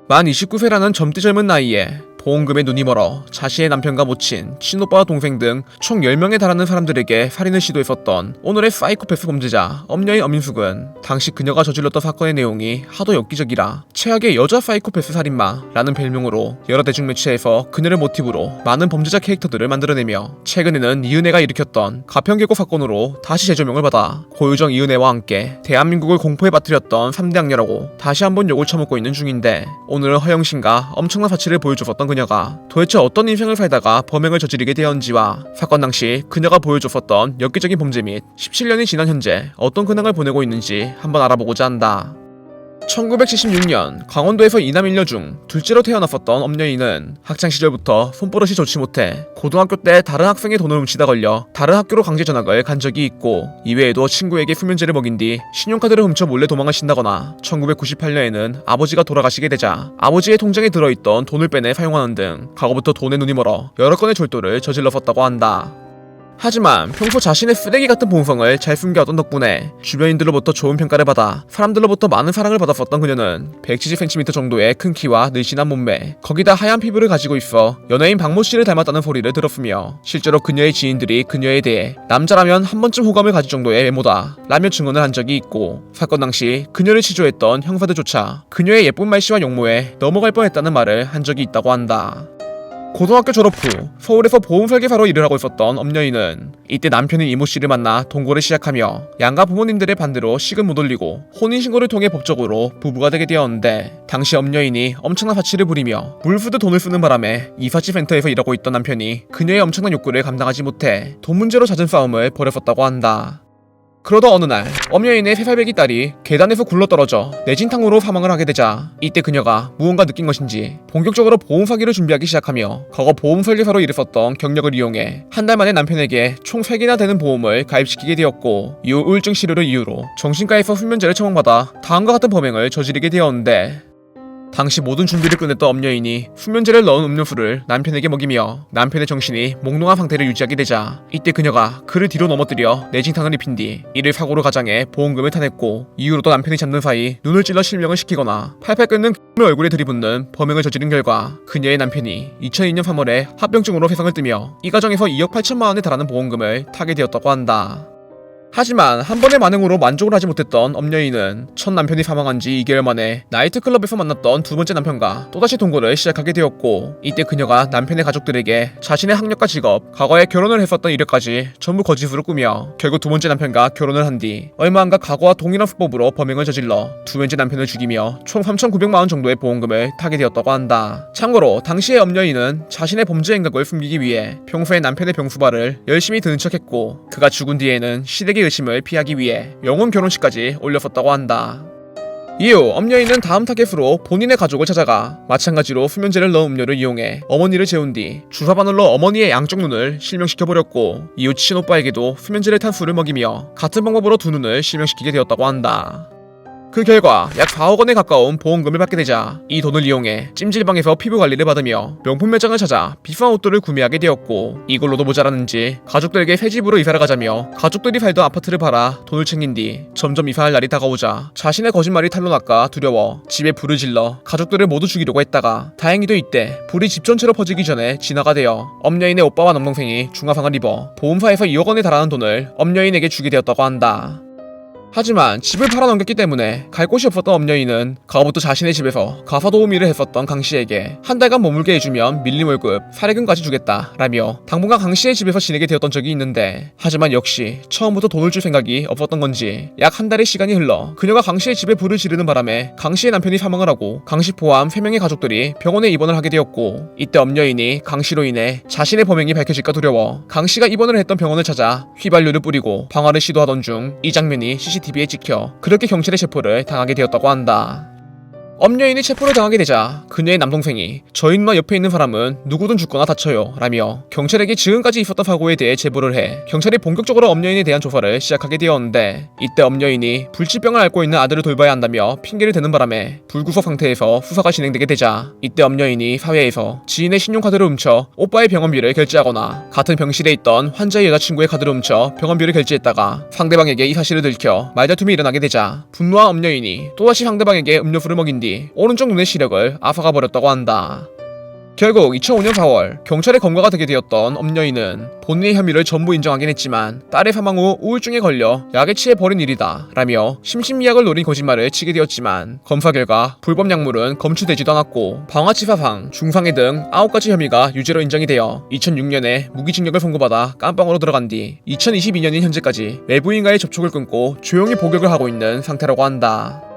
만 29세라는 젊디 젊은 나이에 보험금에 눈이 멀어 자신의 남편과 모친, 친오빠와 동생 등 총 10명에 달하는 사람들에게 살인을 시도했었던 오늘의 사이코패스 범죄자 엄녀인 엄인숙은 당시 그녀가 저질렀던 사건의 내용이 하도 엽기적이라 최악의 여자 사이코패스 살인마라는 별명으로 여러 대중매체에서 그녀를 모티브로 많은 범죄자 캐릭터들을 만들어내며 최근에는 이은혜가 일으켰던 가평계곡 사건으로 다시 재조명을 받아 고유정 이은혜와 함께 대한민국을 공포에 빠뜨렸던 3대 악녀라고 다시 한번 욕을 처먹고 있는 중인데, 오늘은 허영심과 엄청난 사치를 보여줬었던 그녀가 도대체 어떤 인생을 살다가 범행을 저지르게 되었는지와 사건 당시 그녀가 보여줬었던 엽기적인 범죄 및 17년이 지난 현재 어떤 근황을 보내고 있는지 한번 알아보고자 한다. 1976년 강원도에서 이남 일녀 중 둘째로 태어났었던 엄녀인은 학창시절부터 손버릇이 좋지 못해 고등학교 때 다른 학생의 돈을 훔치다 걸려 다른 학교로 강제 전학을 간 적이 있고, 이외에도 친구에게 수면제를 먹인 뒤 신용카드를 훔쳐 몰래 도망을 친다거나 1998년에는 아버지가 돌아가시게 되자 아버지의 통장에 들어있던 돈을 빼내 사용하는 등 과거부터 돈에 눈이 멀어 여러 건의 졸도를 저질렀었다고 한다. 하지만 평소 자신의 쓰레기 같은 본성을 잘 숨겨왔던 덕분에 주변인들로부터 좋은 평가를 받아 사람들로부터 많은 사랑을 받았었던 그녀는 170cm 정도의 큰 키와 늘씬한 몸매, 거기다 하얀 피부를 가지고 있어 연예인 박모씨를 닮았다는 소리를 들었으며, 실제로 그녀의 지인들이 그녀에 대해 남자라면 한 번쯤 호감을 가질 정도의 외모다 라며 증언을 한 적이 있고, 사건 당시 그녀를 치조했던 형사들조차 그녀의 예쁜 말씨와 용모에 넘어갈 뻔했다는 말을 한 적이 있다고 한다. 고등학교 졸업 후 서울에서 보험 설계사로 일을 하고 있었던 엄녀인은 이때 남편인 이모씨를 만나 동거를 시작하며 양가 부모님들의 반대로 식은 못 올리고 혼인신고를 통해 법적으로 부부가 되게 되었는데, 당시 엄녀인이 엄청난 사치를 부리며 물쓰듯 돈을 쓰는 바람에 이사치센터에서 일하고 있던 남편이 그녀의 엄청난 욕구를 감당하지 못해 돈 문제로 잦은 싸움을 벌였었다고 한다. 그러다 어느 날 엄여인의 3살배기 딸이 계단에서 굴러떨어져 뇌진탕으로 사망을 하게 되자 이때 그녀가 무언가 느낀 것인지 본격적으로 보험 사기를 준비하기 시작하며 과거 보험 설계사로 일했었던 경력을 이용해 한 달 만에 남편에게 총 3개나 되는 보험을 가입시키게 되었고, 이후 우울증 치료를 이유로 정신과에서 수면제를 처방받아 다음과 같은 범행을 저지르게 되었는데, 당시 모든 준비를 끝냈던 엄여인이 수면제를 넣은 음료수를 남편에게 먹이며 남편의 정신이 몽롱한 상태를 유지하게 되자 이때 그녀가 그를 뒤로 넘어뜨려 뇌진탕을 입힌 뒤 이를 사고로 가장해 보험금을 타냈고, 이후로도 남편이 잠든 사이 눈을 찔러 실명을 시키거나 팔팔 끓는 얼굴에 들이붓는 범행을 저지른 결과 그녀의 남편이 2002년 3월에 합병증으로 세상을 뜨며 이 과정에서 2억 8천만 원에 달하는 보험금을 타게 되었다고 한다. 하지만 한 번의 만행으로 만족을 하지 못했던 엄여인은 첫 남편이 사망한 지 2개월 만에 나이트클럽에서 만났던 두 번째 남편과 또다시 동거를 시작하게 되었고, 이때 그녀가 남편의 가족들에게 자신의 학력과 직업, 과거에 결혼을 했었던 이력까지 전부 거짓으로 꾸며 결국 두 번째 남편과 결혼을 한 뒤 얼마 안 가 과거와 동일한 수법으로 범행을 저질러 두 번째 남편을 죽이며 총 3,900만 원 정도의 보험금을 타게 되었다고 한다. 참고로 당시의 엄여인은 자신의 범죄 행각을 숨기기 위해 평소에 남편의 병수발을 열심히 드는 척했고, 그가 죽은 뒤에는 시댁의 의심을 피하기 위해 영혼 결혼식까지 올렸었다고 한다. 이후 엄여인은 다음 타겟으로 본인의 가족을 찾아가 마찬가지로 수면제를 넣은 음료를 이용해 어머니를 재운 뒤 주사바늘로 어머니의 양쪽 눈을 실명시켜버렸고, 이후 친오빠에게도 수면제를 탄 술을 먹이며 같은 방법으로 두 눈을 실명시키게 되었다고 한다. 그 결과 약 4억 원에 가까운 보험금을 받게 되자 이 돈을 이용해 찜질방에서 피부 관리를 받으며 명품 매장을 찾아 비싼 옷들을 구매하게 되었고, 이걸로도 모자랐는지 가족들에게 새 집으로 이사를 가자며 가족들이 살던 아파트를 팔아 돈을 챙긴 뒤 점점 이사할 날이 다가오자 자신의 거짓말이 탄로날까 두려워 집에 불을 질러 가족들을 모두 죽이려고 했다가 다행히도 이때 불이 집 전체로 퍼지기 전에 진화가 되어 엄여인의 오빠와 남동생이 중화상을 입어 보험사에서 2억 원에 달하는 돈을 엄여인에게 주게 되었다고 한다. 하지만 집을 팔아넘겼기 때문에 갈 곳이 없었던 엄여인은 과거부터 자신의 집에서 가사도우미 일을 했었던 강씨에게 한 달간 머물게 해주면 밀림 월급, 사례금까지 주겠다 라며 당분간 강씨의 집에서 지내게 되었던 적이 있는데, 하지만 역시 처음부터 돈을 줄 생각이 없었던 건지 약 한 달의 시간이 흘러 그녀가 강씨의 집에 불을 지르는 바람에 강씨의 남편이 사망을 하고 강씨 포함 3명의 가족들이 병원에 입원을 하게 되었고, 이때 엄여인이 강씨로 인해 자신의 범행이 밝혀질까 두려워 강씨가 입원을 했던 병원을 찾아 휘발유를 뿌리고 방화를 시도하던 중 이 장면이 CCTV에 찍혀 그렇게 경찰의 체포를 당하게 되었다고 한다. 엄여인이 체포를 당하게 되자 그녀의 남동생이 저희 누나 옆에 있는 사람은 누구든 죽거나 다쳐요 라며 경찰에게 지금까지 있었던 사고에 대해 제보를 해 경찰이 본격적으로 엄여인에 대한 조사를 시작하게 되었는데, 이때 엄여인이 불치병을 앓고 있는 아들을 돌봐야 한다며 핑계를 대는 바람에 불구속 상태에서 수사가 진행되게 되자 이때 엄여인이 사회에서 지인의 신용카드를 훔쳐 오빠의 병원비를 결제하거나 같은 병실에 있던 환자의 여자친구의 카드를 훔쳐 병원비를 결제했다가 상대방에게 이 사실을 들켜 말다툼이 일어나게 되자 분노한 엄여인이 또다시 상대방에게 음료수를 먹인 뒤 뒤 오른쪽 눈의 시력을 앗아가 버렸다고 한다. 결국 2005년 4월 경찰의 검거가 되게 되었던 엄여인은 본인의 혐의를 전부 인정하긴 했지만 딸의 사망 후 우울증에 걸려 약에 취해 버린 일이다 라며 심신미약을 노린 거짓말을 치게 되었지만 검사 결과 불법 약물은 검출되지도 않았고 방화치사상, 중상해 등 9가지 혐의가 유죄로 인정이 되어 2006년에 무기징역을 선고받아 깜빵으로 들어간 뒤 2022년인 현재까지 외부인과의 접촉을 끊고 조용히 복역을 하고 있는 상태라고 한다.